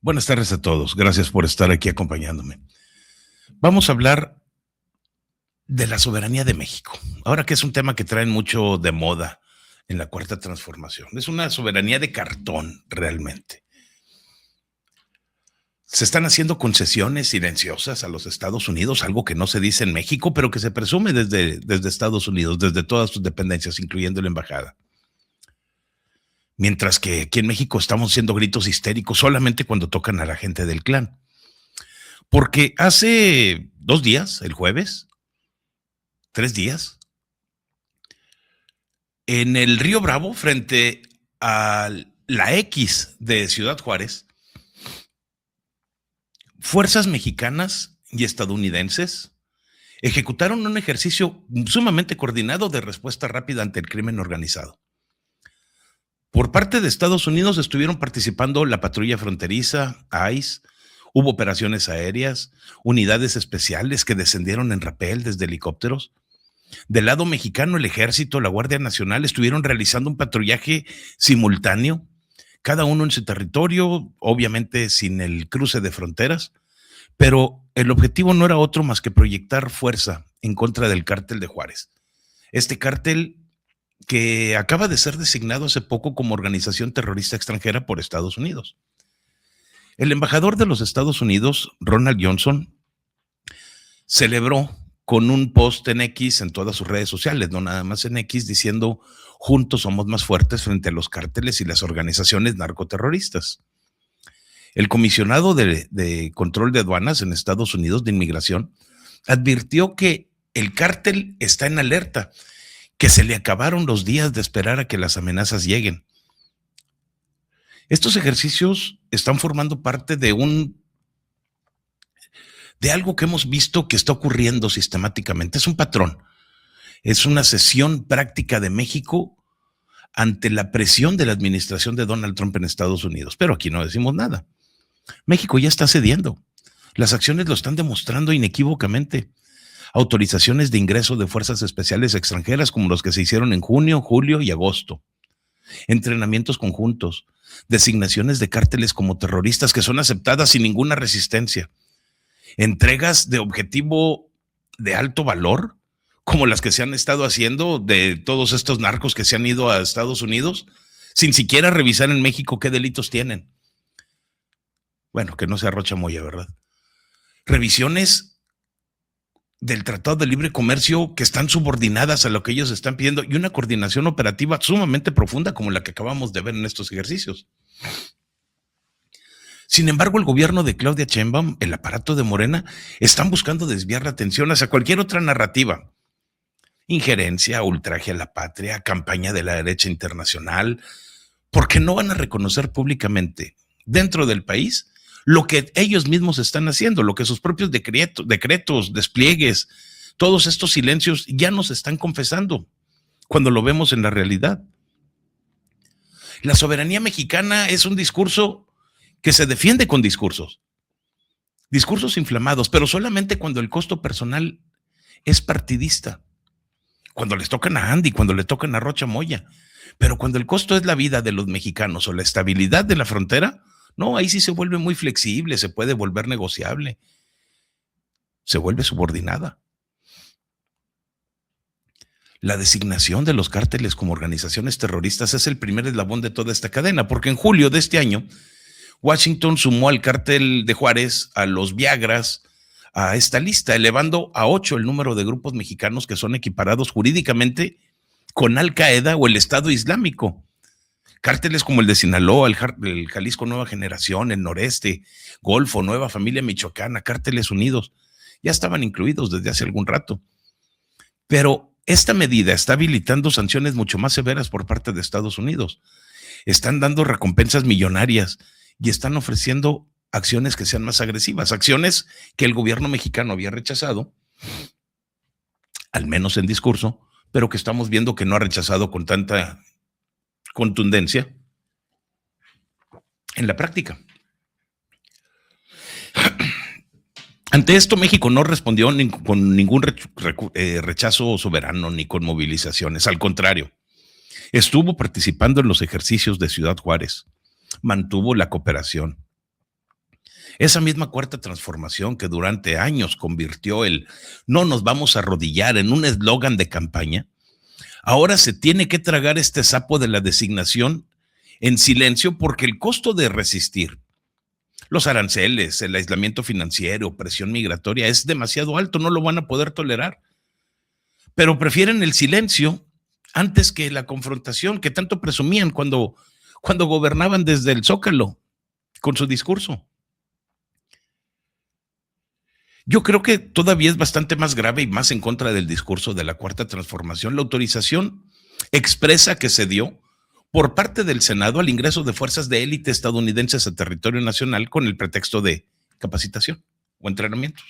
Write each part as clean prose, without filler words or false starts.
Buenas tardes a todos. Gracias por estar aquí acompañándome. Vamos a hablar de la soberanía de México. Ahora que es un tema que traen mucho de moda en la Cuarta Transformación. Es una soberanía de cartón, realmente. Se están haciendo concesiones silenciosas a los Estados Unidos, algo que no se dice en México, pero que se presume desde Estados Unidos, desde todas sus dependencias, incluyendo la embajada. Mientras que aquí en México estamos haciendo gritos histéricos solamente cuando tocan a la gente del clan. Porque hace 2 días, el jueves, 3 días, en el Río Bravo, frente a la X de Ciudad Juárez, fuerzas mexicanas y estadounidenses ejecutaron un ejercicio sumamente coordinado de respuesta rápida ante el crimen organizado. Por parte de Estados Unidos estuvieron participando la patrulla fronteriza, ICE, hubo operaciones aéreas, unidades especiales que descendieron en rapel desde helicópteros. Del lado mexicano, el Ejército, la Guardia Nacional estuvieron realizando un patrullaje simultáneo, cada uno en su territorio, obviamente sin el cruce de fronteras, pero el objetivo no era otro más que proyectar fuerza en contra del cártel de Juárez. Este cártel que acaba de ser designado hace poco como organización terrorista extranjera por Estados Unidos. El embajador de los Estados Unidos, Ronald Johnson, celebró con un post en X en todas sus redes sociales, no nada más en X, diciendo: juntos somos más fuertes frente a los cárteles y las organizaciones narcoterroristas. El comisionado de control de aduanas en Estados Unidos de inmigración advirtió que el cártel está en alerta, que se le acabaron los días de esperar a que las amenazas lleguen. Estos ejercicios están formando parte de algo que hemos visto que está ocurriendo sistemáticamente. Es un patrón, es una cesión práctica de México ante la presión de la administración de Donald Trump en Estados Unidos. Pero aquí no decimos nada. México ya está cediendo. Las acciones lo están demostrando inequívocamente. Autorizaciones de ingreso de fuerzas especiales extranjeras como los que se hicieron en junio, julio y agosto. Entrenamientos conjuntos, designaciones de cárteles como terroristas que son aceptadas sin ninguna resistencia. Entregas de objetivo de alto valor, como las que se han estado haciendo de todos estos narcos que se han ido a Estados Unidos, sin siquiera revisar en México qué delitos tienen. Bueno, que no sea Rocha Moya, ¿verdad? Revisiones del Tratado de Libre Comercio que están subordinadas a lo que ellos están pidiendo y una coordinación operativa sumamente profunda como la que acabamos de ver en estos ejercicios. Sin embargo, el gobierno de Claudia Sheinbaum, el aparato de Morena, están buscando desviar la atención hacia cualquier otra narrativa. Injerencia, ultraje a la patria, campaña de la derecha internacional, porque no van a reconocer públicamente dentro del país lo que ellos mismos están haciendo, lo que sus propios decretos, despliegues, todos estos silencios ya nos están confesando cuando lo vemos en la realidad. La soberanía mexicana es un discurso que se defiende con discursos inflamados, pero solamente cuando el costo personal es partidista, cuando les tocan a Andy, cuando le tocan a Rocha Moya, pero cuando el costo es la vida de los mexicanos o la estabilidad de la frontera, no, ahí sí se vuelve muy flexible, se puede volver negociable, se vuelve subordinada. La designación de los cárteles como organizaciones terroristas es el primer eslabón de toda esta cadena, porque en julio de este año, Washington sumó al cártel de Juárez, a los Viagras, a esta lista, elevando a 8 el número de grupos mexicanos que son equiparados jurídicamente con Al Qaeda o el Estado Islámico. Cárteles como el de Sinaloa, el Jalisco Nueva Generación, el Noreste, Golfo, Nueva Familia Michoacana, Cárteles Unidos, ya estaban incluidos desde hace algún rato. Pero esta medida está habilitando sanciones mucho más severas por parte de Estados Unidos. Están dando recompensas millonarias y están ofreciendo acciones que sean más agresivas, acciones que el gobierno mexicano había rechazado, al menos en discurso, pero que estamos viendo que no ha rechazado con tanta contundencia en la práctica. Ante esto, México no respondió con ningún rechazo soberano ni con movilizaciones. Al contrario, estuvo participando en los ejercicios de Ciudad Juárez, mantuvo la cooperación, Esa misma cuarta transformación que durante años convirtió el no nos vamos a arrodillar en un eslogan de campaña, ahora se tiene que tragar este sapo de la designación en silencio porque el costo de resistir los aranceles, el aislamiento financiero, presión migratoria es demasiado alto, no lo van a poder tolerar. Pero prefieren el silencio antes que la confrontación que tanto presumían cuando gobernaban desde el Zócalo con su discurso. Yo creo que todavía es bastante más grave y más en contra del discurso de la cuarta transformación la autorización expresa que se dio por parte del Senado al ingreso de fuerzas de élite estadounidenses a territorio nacional con el pretexto de capacitación o entrenamientos.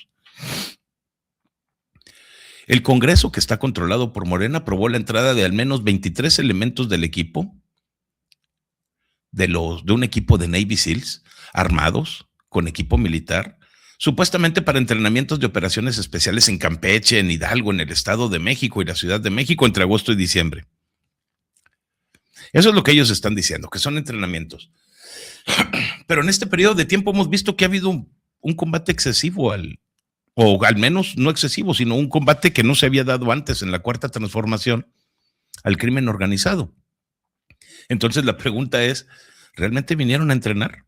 El Congreso, que está controlado por Morena, aprobó la entrada de al menos 23 elementos del equipo, de un equipo de Navy SEALs, armados, con equipo militar, supuestamente para entrenamientos de operaciones especiales en Campeche, en Hidalgo, en el Estado de México y la Ciudad de México entre agosto y diciembre. Eso es lo que ellos están diciendo, que son entrenamientos. Pero en este periodo de tiempo hemos visto que ha habido un combate excesivo o al menos no excesivo, sino un combate que no se había dado antes en la cuarta transformación al crimen organizado. Entonces la pregunta es, ¿realmente vinieron a entrenar?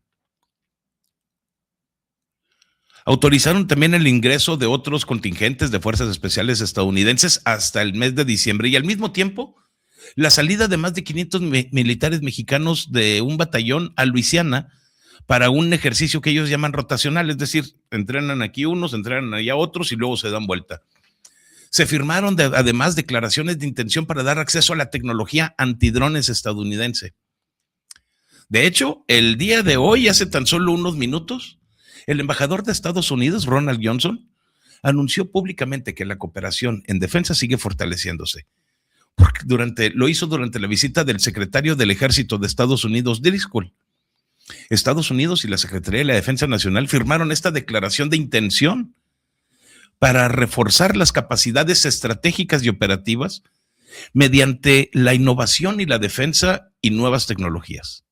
Autorizaron también el ingreso de otros contingentes de fuerzas especiales estadounidenses hasta el mes de diciembre y al mismo tiempo la salida de más de 500 militares mexicanos de un batallón a Luisiana para un ejercicio que ellos llaman rotacional, es decir, entrenan aquí unos, entrenan allá otros y luego se dan vuelta. Se firmaron además declaraciones de intención para dar acceso a la tecnología antidrones estadounidense. De hecho, el día de hoy, hace tan solo unos minutos, el embajador de Estados Unidos, Ronald Johnson, anunció públicamente que la cooperación en defensa sigue fortaleciéndose. Porque lo hizo durante la visita del secretario del Ejército de Estados Unidos, Driscoll. Estados Unidos y la Secretaría de la Defensa Nacional firmaron esta declaración de intención para reforzar las capacidades estratégicas y operativas mediante la innovación y la defensa y nuevas tecnologías.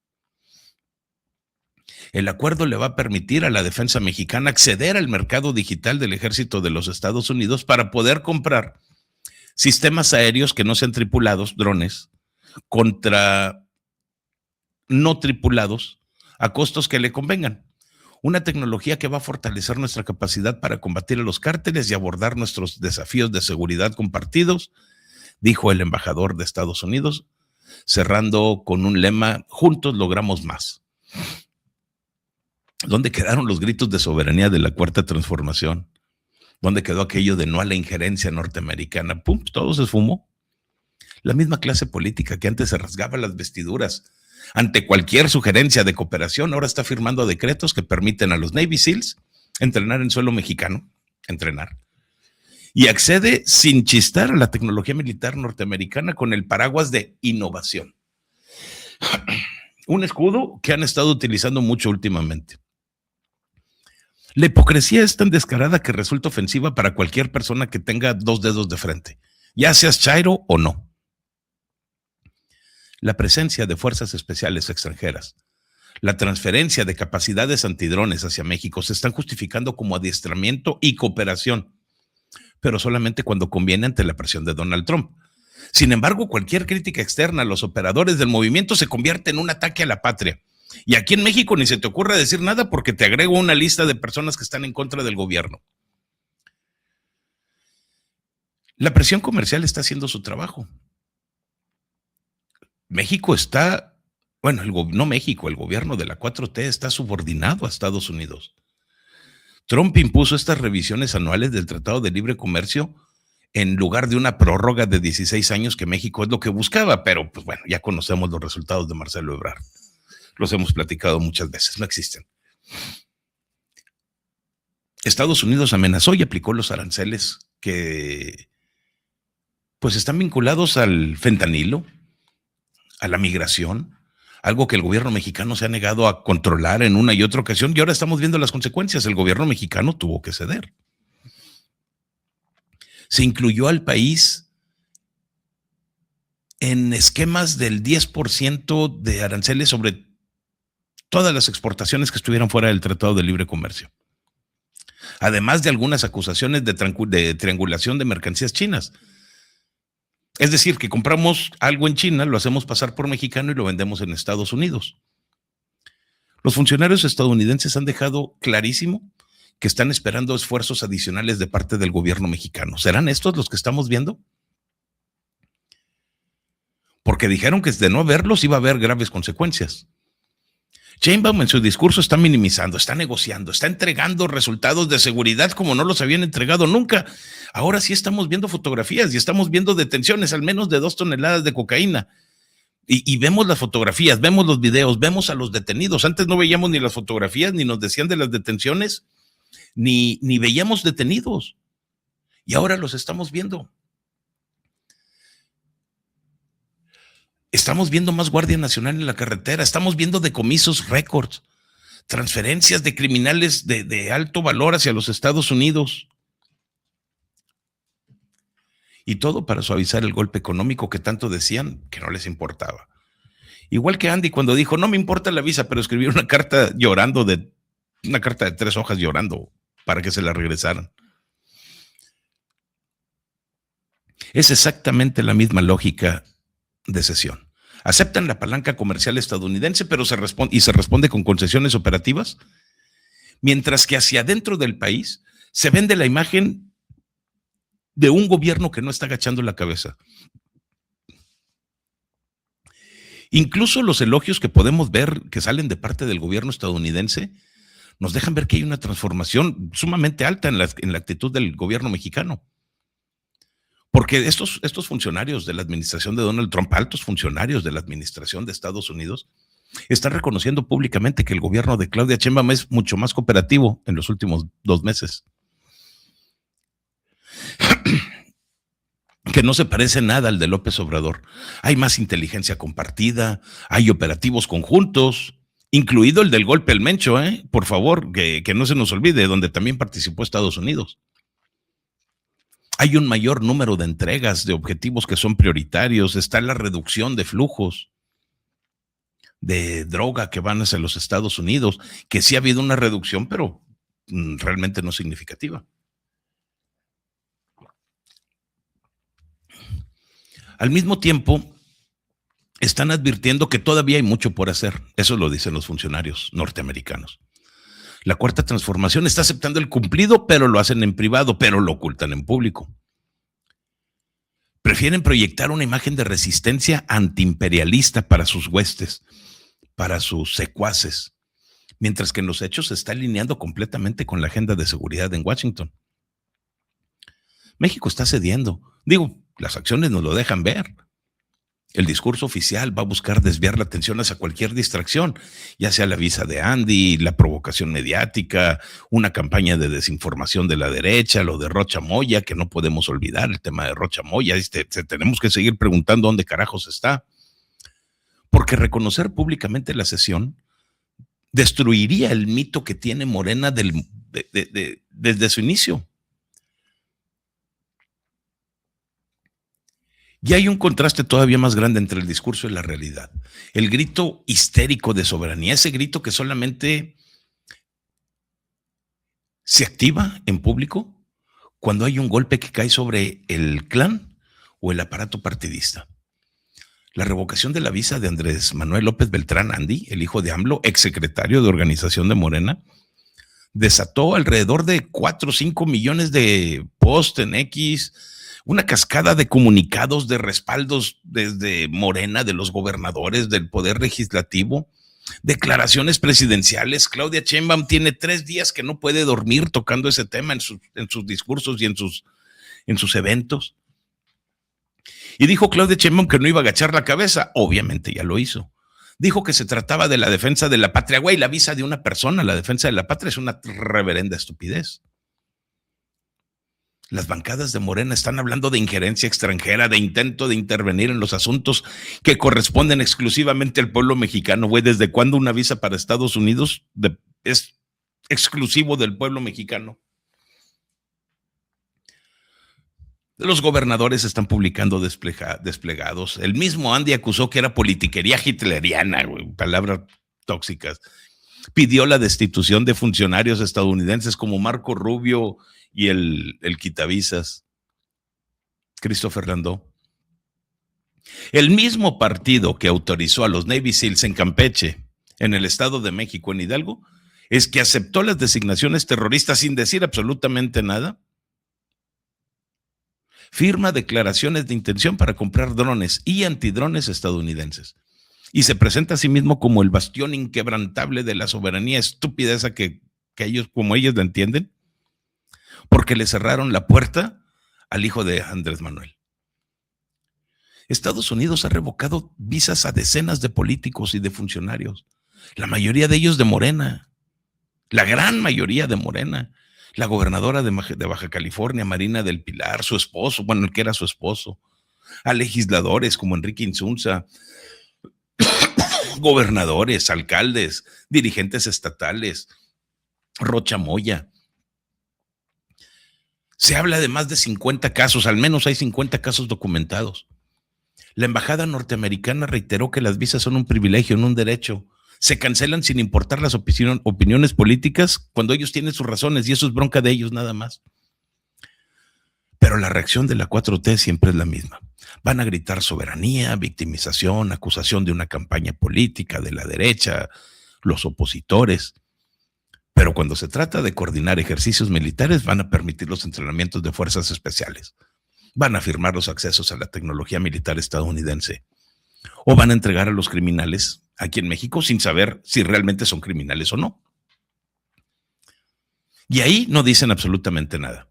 El acuerdo le va a permitir a la defensa mexicana acceder al mercado digital del Ejército de los Estados Unidos para poder comprar sistemas aéreos que no sean tripulados, drones, contra no tripulados, a costos que le convengan. Una tecnología que va a fortalecer nuestra capacidad para combatir a los cárteles y abordar nuestros desafíos de seguridad compartidos, dijo el embajador de Estados Unidos, cerrando con un lema: juntos logramos más. ¿Dónde quedaron los gritos de soberanía de la cuarta transformación? ¿Dónde quedó aquello de no a la injerencia norteamericana? ¡Pum! Todo se esfumó. La misma clase política que antes se rasgaba las vestiduras ante cualquier sugerencia de cooperación, ahora está firmando decretos que permiten a los Navy SEALs entrenar en suelo mexicano, y accede sin chistar a la tecnología militar norteamericana con el paraguas de innovación. Un escudo que han estado utilizando mucho últimamente. La hipocresía es tan descarada que resulta ofensiva para cualquier persona que tenga dos dedos de frente, ya seas chairo o no. La presencia de fuerzas especiales extranjeras, la transferencia de capacidades antidrones hacia México se están justificando como adiestramiento y cooperación, pero solamente cuando conviene ante la presión de Donald Trump. Sin embargo, cualquier crítica externa a los operadores del movimiento se convierte en un ataque a la patria. Y aquí en México ni se te ocurra decir nada porque te agrego una lista de personas que están en contra del gobierno. La presión comercial está haciendo su trabajo. México está, no México, el gobierno de la 4T está subordinado a Estados Unidos. Trump impuso estas revisiones anuales del Tratado de Libre Comercio en lugar de una prórroga de 16 años que México es lo que buscaba, pero pues bueno, ya conocemos los resultados de Marcelo Ebrard. Los hemos platicado muchas veces, no existen. Estados Unidos amenazó y aplicó los aranceles que pues están vinculados al fentanilo, a la migración, algo que el gobierno mexicano se ha negado a controlar en una y otra ocasión, y ahora estamos viendo las consecuencias. El gobierno mexicano tuvo que ceder. Se incluyó al país en esquemas del 10% de aranceles sobre todas las exportaciones que estuvieran fuera del Tratado de Libre Comercio. Además de algunas acusaciones de triangulación de mercancías chinas. Es decir, que compramos algo en China, lo hacemos pasar por mexicano y lo vendemos en Estados Unidos. Los funcionarios estadounidenses han dejado clarísimo que están esperando esfuerzos adicionales de parte del gobierno mexicano. ¿Serán estos los que estamos viendo? Porque dijeron que de no haberlos iba a haber graves consecuencias. Sheinbaum en su discurso está minimizando, está negociando, está entregando resultados de seguridad como no los habían entregado nunca. Ahora sí estamos viendo fotografías y estamos viendo detenciones, al menos de 2 toneladas de cocaína. Y vemos las fotografías, vemos los videos, vemos a los detenidos. Antes no veíamos ni las fotografías, ni nos decían de las detenciones, ni veíamos detenidos. Y ahora los estamos viendo. Estamos viendo más Guardia Nacional en la carretera, estamos viendo decomisos récords, transferencias de criminales de alto valor hacia los Estados Unidos. Y todo para suavizar el golpe económico que tanto decían que no les importaba. Igual que Andy cuando dijo, no me importa la visa, pero escribió una carta llorando, una carta de 3 hojas llorando para que se la regresaran. Es exactamente la misma lógica de cesión. Aceptan la palanca comercial estadounidense, pero se responde con concesiones operativas, mientras que hacia adentro del país se vende la imagen de un gobierno que no está agachando la cabeza. Incluso los elogios que podemos ver que salen de parte del gobierno estadounidense nos dejan ver que hay una transformación sumamente alta en la actitud del gobierno mexicano. Porque estos funcionarios de la administración de Donald Trump, altos funcionarios de la administración de Estados Unidos, están reconociendo públicamente que el gobierno de Claudia Sheinbaum es mucho más cooperativo en los últimos 2 meses. Que no se parece nada al de López Obrador. Hay más inteligencia compartida, hay operativos conjuntos, incluido el del golpe al Mencho, por favor, que no se nos olvide, donde también participó Estados Unidos. Hay un mayor número de entregas de objetivos que son prioritarios, está la reducción de flujos de droga que van hacia los Estados Unidos, que sí ha habido una reducción, pero realmente no significativa. Al mismo tiempo, están advirtiendo que todavía hay mucho por hacer. Eso lo dicen los funcionarios norteamericanos. La Cuarta Transformación está aceptando el cumplido, pero lo hacen en privado, pero lo ocultan en público. Prefieren proyectar una imagen de resistencia antiimperialista para sus huestes, para sus secuaces, mientras que en los hechos se está alineando completamente con la agenda de seguridad en Washington. México está cediendo. Digo, las acciones nos lo dejan ver. El discurso oficial va a buscar desviar la atención hacia cualquier distracción, ya sea la visa de Andy, la provocación mediática, una campaña de desinformación de la derecha, lo de Rocha Moya, que no podemos olvidar, el tema de Rocha Moya. Tenemos que seguir preguntando dónde carajos está. Porque reconocer públicamente la cesión destruiría el mito que tiene Morena desde su inicio. Y hay un contraste todavía más grande entre el discurso y la realidad. El grito histérico de soberanía, ese grito que solamente se activa en público cuando hay un golpe que cae sobre el clan o el aparato partidista. La revocación de la visa de Andrés Manuel López Beltrán Andy, el hijo de AMLO, exsecretario de organización de Morena, desató alrededor de 4 o 5 millones de posts en X, una cascada de comunicados, de respaldos desde Morena, de los gobernadores, del Poder Legislativo, declaraciones presidenciales. Claudia Sheinbaum tiene 3 días que no puede dormir tocando ese tema en sus discursos y en sus eventos. Y dijo Claudia Sheinbaum que no iba a agachar la cabeza. Obviamente ya lo hizo. Dijo que se trataba de la defensa de la patria. Güey, la visa de una persona, la defensa de la patria es una reverenda estupidez. Las bancadas de Morena están hablando de injerencia extranjera, de intento de intervenir en los asuntos que corresponden exclusivamente al pueblo mexicano. Güey, ¿desde cuándo una visa para Estados Unidos es exclusivo del pueblo mexicano? Los gobernadores están publicando desplegados. El mismo Andy acusó que era politiquería hitleriana, güey, palabra tóxicas. Pidió la destitución de funcionarios estadounidenses como Marco Rubio y el quitavisas, Christopher Landó. El mismo partido que autorizó a los Navy SEALs en Campeche, en el Estado de México, en Hidalgo, es que aceptó las designaciones terroristas sin decir absolutamente nada. Firma declaraciones de intención para comprar drones y antidrones estadounidenses. Y se presenta a sí mismo como el bastión inquebrantable de la soberanía estúpida esa que ellos, como ellos la entienden, porque le cerraron la puerta al hijo de Andrés Manuel. Estados Unidos ha revocado visas a decenas de políticos y de funcionarios, la mayoría de ellos de Morena, la gran mayoría de Morena. La gobernadora de Baja California, Marina del Pilar, su esposo, bueno, el que era su esposo, a legisladores como Enrique Insunza, gobernadores, alcaldes, dirigentes estatales, Rocha Moya. Se habla de más de 50 casos, al menos hay 50 casos documentados. La embajada norteamericana reiteró que las visas son un privilegio, no un derecho. Se cancelan sin importar las opiniones políticas cuando ellos tienen sus razones y eso es bronca de ellos nada más. Pero la reacción de la 4T siempre es la misma. Van a gritar soberanía, victimización, acusación de una campaña política de la derecha, los opositores. Pero cuando se trata de coordinar ejercicios militares, van a permitir los entrenamientos de fuerzas especiales. Van a firmar los accesos a la tecnología militar estadounidense. O van a entregar a los criminales aquí en México sin saber si realmente son criminales o no. Y ahí no dicen absolutamente nada.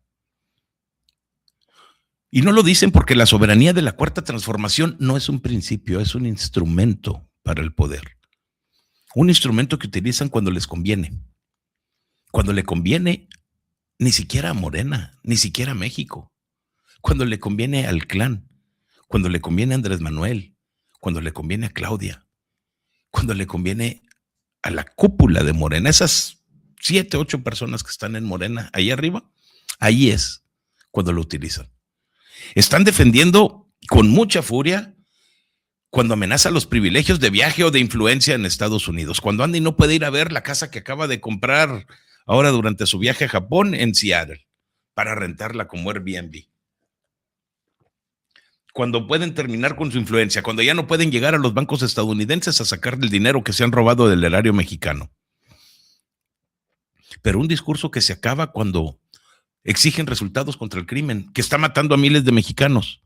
Y no lo dicen porque la soberanía de la Cuarta Transformación no es un principio, es un instrumento para el poder. Un instrumento que utilizan cuando les conviene. Cuando le conviene, ni siquiera a Morena, ni siquiera a México. Cuando le conviene al clan, cuando le conviene a Andrés Manuel, cuando le conviene a Claudia, cuando le conviene a la cúpula de Morena, esas 7, 8 personas que están en Morena, ahí arriba, ahí es cuando lo utilizan. Están defendiendo con mucha furia cuando amenaza los privilegios de viaje o de influencia en Estados Unidos, cuando Andy no puede ir a ver la casa que acaba de comprar ahora durante su viaje a Japón en Seattle para rentarla como Airbnb. Cuando pueden terminar con su influencia, cuando ya no pueden llegar a los bancos estadounidenses a sacar el dinero que se han robado del erario mexicano. Pero un discurso que se acaba cuando exigen resultados contra el crimen, que está matando a miles de mexicanos.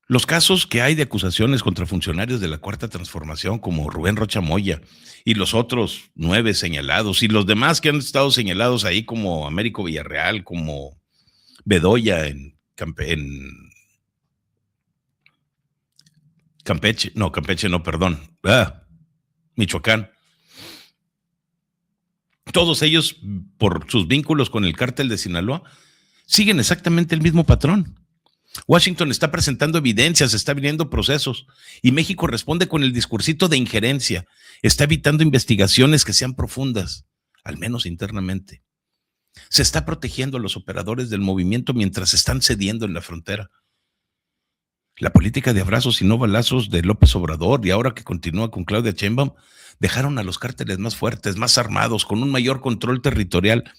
Los casos que hay de acusaciones contra funcionarios de la Cuarta Transformación, como Rubén Rocha Moya, y los otros 9 señalados, y los demás que han estado señalados ahí, como Américo Villarreal, como Bedoya en Campeche, Michoacán. Todos ellos, por sus vínculos con el cártel de Sinaloa, siguen exactamente el mismo patrón. Washington está presentando evidencias, está viniendo procesos, y México responde con el discursito de injerencia, está evitando investigaciones que sean profundas, al menos internamente. Se está protegiendo a los operadores del movimiento mientras están cediendo en la frontera. La política de abrazos y no balazos de López Obrador y ahora que continúa con Claudia Sheinbaum dejaron a los cárteles más fuertes, más armados, con un mayor control territorial.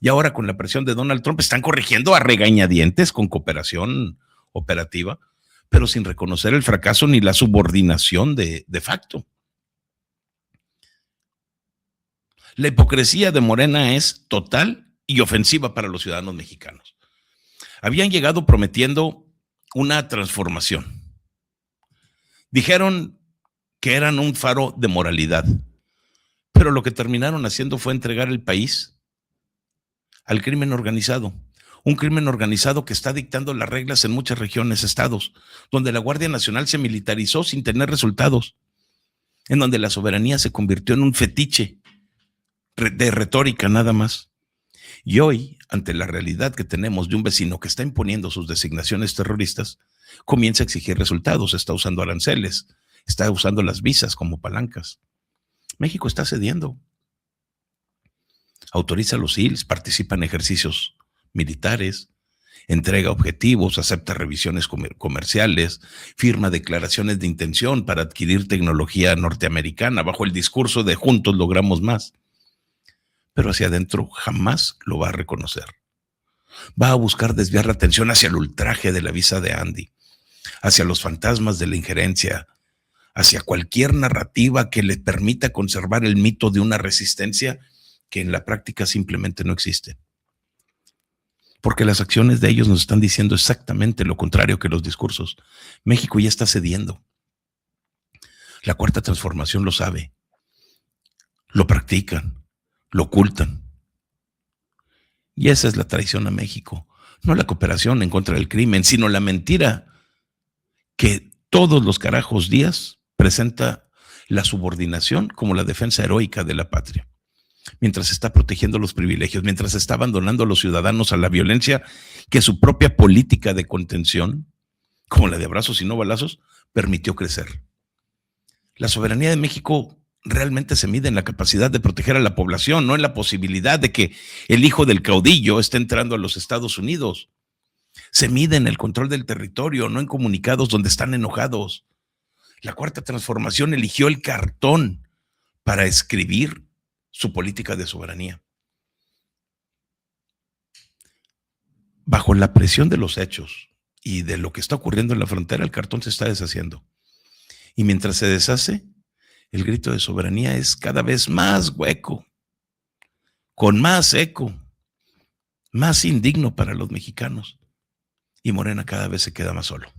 Y ahora con la presión de Donald Trump están corrigiendo a regañadientes con cooperación operativa, pero sin reconocer el fracaso ni la subordinación de facto. La hipocresía de Morena es total y ofensiva para los ciudadanos mexicanos. Habían llegado prometiendo una transformación. Dijeron que eran un faro de moralidad, pero lo que terminaron haciendo fue entregar el país al crimen organizado. Un crimen organizado que está dictando las reglas en muchas regiones, estados, donde la Guardia Nacional se militarizó sin tener resultados, en donde la soberanía se convirtió en un fetiche de retórica nada más. Y hoy, ante la realidad que tenemos de un vecino que está imponiendo sus designaciones terroristas, comienza a exigir resultados, está usando aranceles, está usando las visas como palancas. México está cediendo. Autoriza a los SEALs, participa en ejercicios militares, entrega objetivos, acepta revisiones comerciales, firma declaraciones de intención para adquirir tecnología norteamericana bajo el discurso de juntos logramos más. Pero hacia adentro jamás lo va a reconocer. Va a buscar desviar la atención hacia el ultraje de la visa de Andy, hacia los fantasmas de la injerencia, hacia cualquier narrativa que le permita conservar el mito de una resistencia que en la práctica simplemente no existe. Porque las acciones de ellos nos están diciendo exactamente lo contrario que los discursos. México ya está cediendo. La Cuarta Transformación lo sabe, lo practican, lo ocultan. Y esa es la traición a México. No la cooperación en contra del crimen, sino la mentira que todos los carajos días presenta la subordinación como la defensa heroica de la patria. Mientras está protegiendo los privilegios, mientras está abandonando a los ciudadanos a la violencia que su propia política de contención, como la de abrazos y no balazos, permitió crecer. La soberanía de México realmente se mide en la capacidad de proteger a la población, no en la posibilidad de que el hijo del caudillo esté entrando a los Estados Unidos. Se mide en el control del territorio, no en comunicados donde están enojados. La Cuarta Transformación eligió el cartón para escribir su política de soberanía. Bajo la presión de los hechos y de lo que está ocurriendo en la frontera, el cartón se está deshaciendo. Y mientras se deshace, el grito de soberanía es cada vez más hueco, con más eco, más indigno para los mexicanos. Y Morena cada vez se queda más solo.